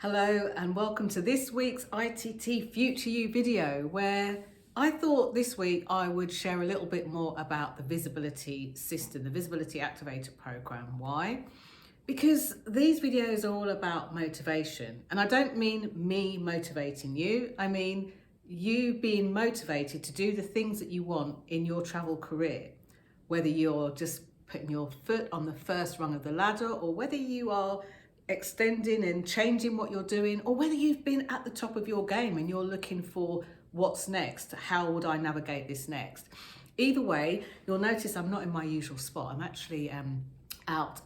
Hello and welcome to this week's ITT Future You video, where I thought this week I would share a little bit more about the visibility system, the visibility activator program. Why? Because these videos are all about motivation, and I don't mean me motivating you. I mean you being motivated to do the things that you want in your travel career, whether you're just putting your foot on the first rung of the ladder or whether you are extending and changing what you're doing, or whether you've been at the top of your game and you're looking for what's next, how would I navigate this next. Either way, you'll notice I'm not in my usual spot. I'm actually out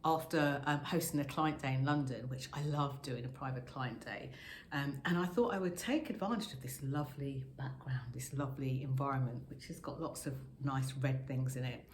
after hosting a client day in London, which I love doing, a private client day, and I thought I would take advantage of this lovely background, this lovely environment, which has got lots of nice red things in it.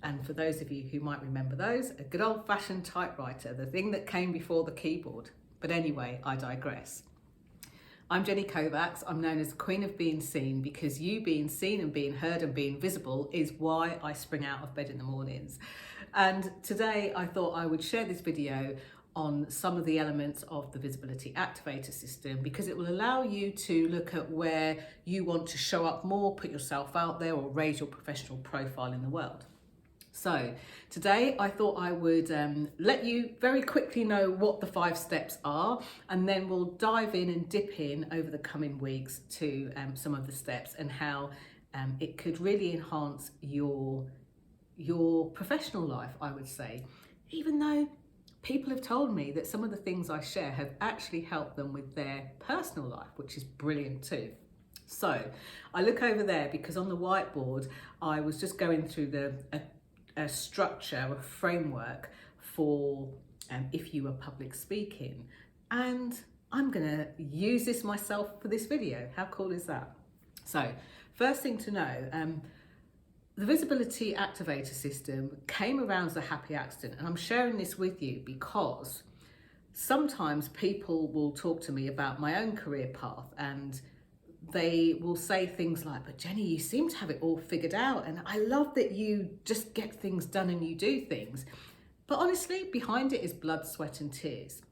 And for those of you who might remember those, a good old-fashioned typewriter, the thing that came before the keyboard. But anyway, I digress. I'm Jenny Kovacs. I'm known as the Queen of Being Seen, because you being seen and being heard and being visible is why I spring out of bed in the mornings. And today I thought I would share this video on some of the elements of the visibility activator system, because it will allow you to look at where you want to show up more, put yourself out there, or raise your professional profile in the world. So today I thought I would let you very quickly know what the 5 steps are, and then we'll dive in and dip in over the coming weeks to some of the steps and how it could really enhance your professional life, I would say, even though people have told me that some of the things I share have actually helped them with their personal life, which is brilliant too. So I look over there because on the whiteboard I was just going through a structure, a framework for if you were public speaking, and I'm gonna use this myself for this video. How cool is that? So first thing to know, the visibility activator system came around as a happy accident, and I'm sharing this with you because sometimes people will talk to me about my own career path, and they will say things like, but Jenny, you seem to have it all figured out, and I love that you just get things done and you do things. But honestly, behind it is blood, sweat and tears.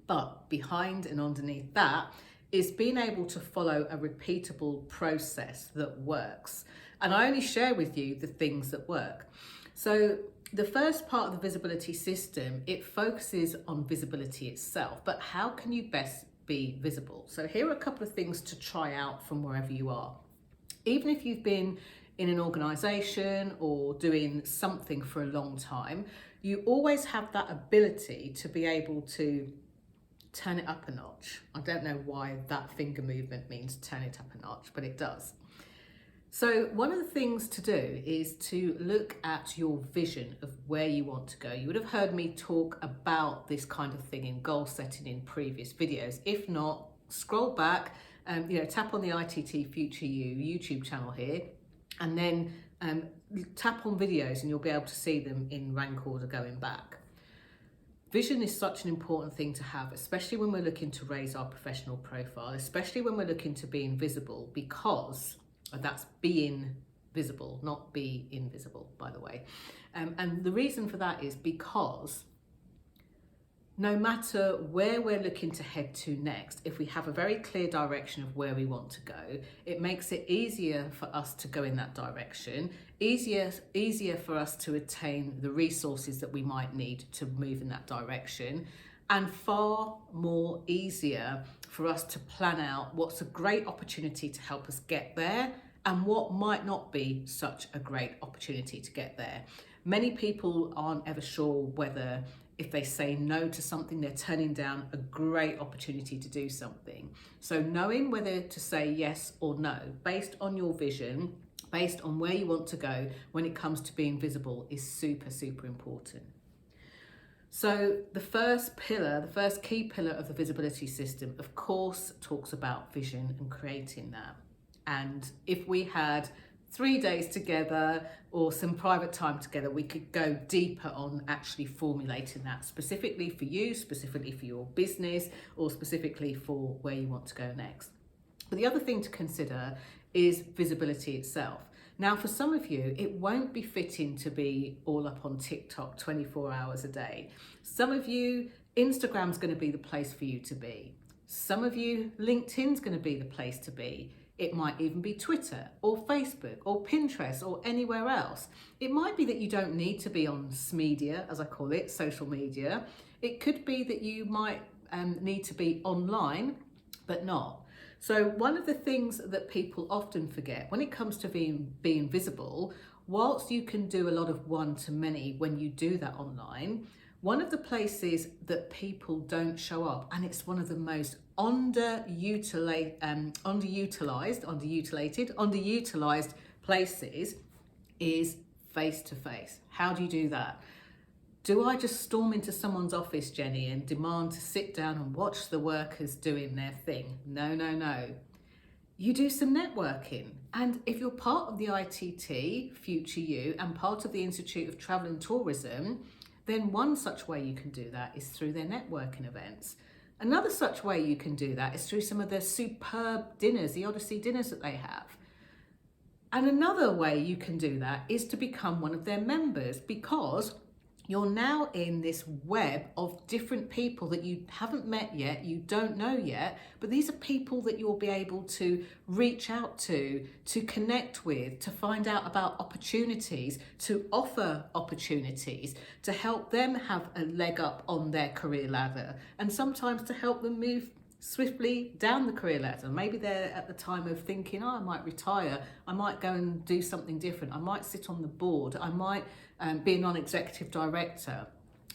But behind and underneath that is being able to follow a repeatable process that works. And I only share with you the things that work. So the first part of the visibility system, it focuses on visibility itself, but how can you best be visible? So here are a couple of things to try out from wherever you are. Even if you've been in an organisation or doing something for a long time, you always have that ability to be able to turn it up a notch. I don't know why that finger movement means turn it up a notch, but it does. So one of the things to do is to look at your vision of where you want to go. You would have heard me talk about this kind of thing in goal setting in previous videos. If not, scroll back, tap on the ITT Future You YouTube channel here, and then tap on videos and you'll be able to see them in rank order going back. Vision is such an important thing to have, especially when we're looking to raise our professional profile, especially when we're looking to be invisible, because that's being visible, not be invisible, by the way. And the reason for that is because no matter where we're looking to head to next, if we have a very clear direction of where we want to go, it makes it easier for us to go in that direction, easier for us to attain the resources that we might need to move in that direction, and far more easier for us to plan out what's a great opportunity to help us get there and what might not be such a great opportunity to get there. Many people aren't ever sure whether if they say no to something, they're turning down a great opportunity to do something. So knowing whether to say yes or no, based on your vision, based on where you want to go when it comes to being visible, is super, super important. So the first pillar, the first key pillar of the visibility system, of course, talks about vision and creating that. And if we had 3 days together or some private time together, we could go deeper on actually formulating that specifically for you, specifically for your business, or specifically for where you want to go next. But the other thing to consider is visibility itself. Now, for some of you, it won't be fitting to be all up on TikTok 24 hours a day. Some of you, Instagram's going to be the place for you to be. Some of you, LinkedIn's going to be the place to be. It might even be Twitter or Facebook or Pinterest or anywhere else. It might be that you don't need to be on SMedia, as I call it, social media. It could be that you might need to be online, but not. So one of the things that people often forget when it comes to being visible, whilst you can do a lot of one-to-many when you do that online, one of the places that people don't show up, and it's one of the most underutilized places, is face-to-face. How do you do that? Do I just storm into someone's office, Jenny, and demand to sit down and watch the workers doing their thing? No, no, no. You do some networking. And if you're part of the ITT, Future You, and part of the Institute of Travel and Tourism, then one such way you can do that is through their networking events. Another such way you can do that is through some of their superb dinners, the Odyssey dinners that they have. And another way you can do that is to become one of their members, because you're now in this web of different people that you haven't met yet, you don't know yet, but these are people that you'll be able to reach out to connect with, to find out about opportunities, to offer opportunities, to help them have a leg up on their career ladder, and sometimes to help them move swiftly down the career ladder. Maybe they're at the time of thinking, oh, I might retire, I might go and do something different, I might sit on the board, I might be a non-executive director.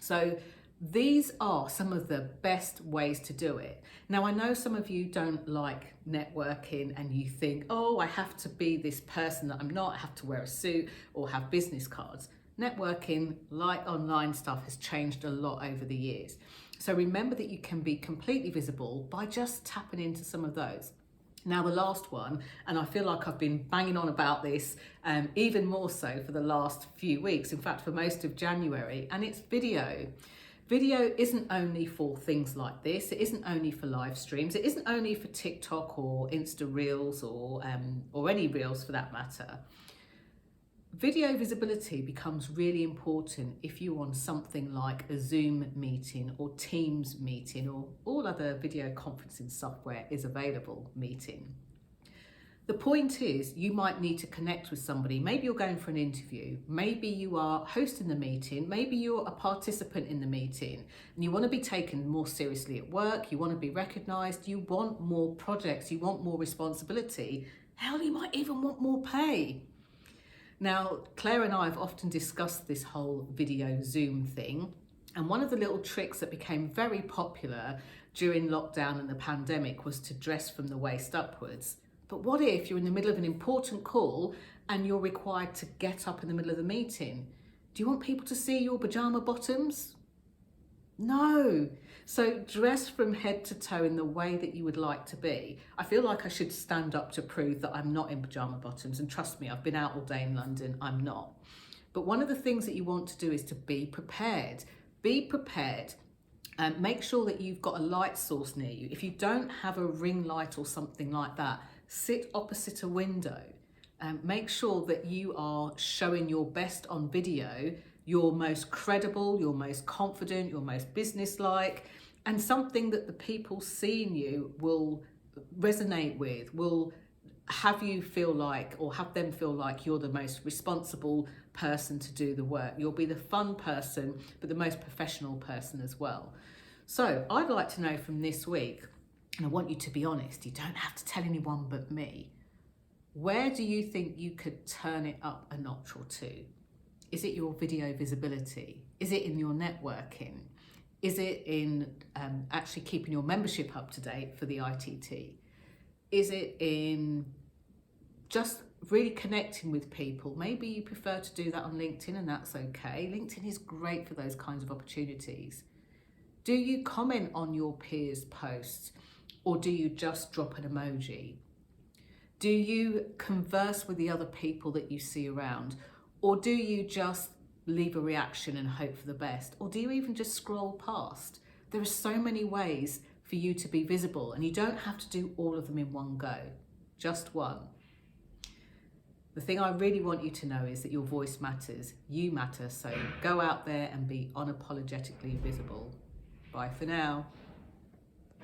So these are some of the best ways to do it. Now, I know some of you don't like networking and you think, oh, I have to be this person that I'm not, I have to wear a suit or have business cards. Networking, like online stuff, has changed a lot over the years. So remember that you can be completely visible by just tapping into some of those. Now, the last one, and I feel like I've been banging on about this even more so for the last few weeks, in fact, for most of January, and it's video. Video isn't only for things like this, it isn't only for live streams, it isn't only for TikTok or Insta Reels or any Reels for that matter. Video visibility becomes really important if you're on something like a Zoom meeting or Teams meeting or all other video conferencing software is available meeting. The point is, you might need to connect with somebody. Maybe you're going for an interview, maybe you are hosting the meeting, maybe you're a participant in the meeting and you want to be taken more seriously at work, you want to be recognised, you want more projects, you want more responsibility, hell, you might even want more pay. Now, Claire and I have often discussed this whole video Zoom thing, and one of the little tricks that became very popular during lockdown and the pandemic was to dress from the waist upwards. But what if you're in the middle of an important call and you're required to get up in the middle of the meeting? Do you want people to see your pajama bottoms? No. So dress from head to toe in the way that you would like to be. I feel like I should stand up to prove that I'm not in pajama bottoms, and trust me, I've been out all day in London, I'm not. But one of the things that you want to do is to be prepared. Be prepared and make sure that you've got a light source near you. If you don't have a ring light or something like that, sit opposite a window and make sure that you are showing your best on video, your most credible, your most confident, your most businesslike, and something that the people seeing you will resonate with, will have you feel like, or have them feel like you're the most responsible person to do the work. You'll be the fun person, but the most professional person as well. So I'd like to know from this week, and I want you to be honest, you don't have to tell anyone but me, where do you think you could turn it up a notch or two? Is it your video visibility? Is it in your networking? Is it in actually keeping your membership up to date for the ITT? Is it in just really connecting with people? Maybe you prefer to do that on LinkedIn, and that's okay. LinkedIn is great for those kinds of opportunities. Do you comment on your peers' posts, or do you just drop an emoji? Do you converse with the other people that you see around? Or do you just leave a reaction and hope for the best? Or do you even just scroll past? There are so many ways for you to be visible, and you don't have to do all of them in one go, just one. The thing I really want you to know is that your voice matters, you matter, so go out there and be unapologetically visible. Bye for now.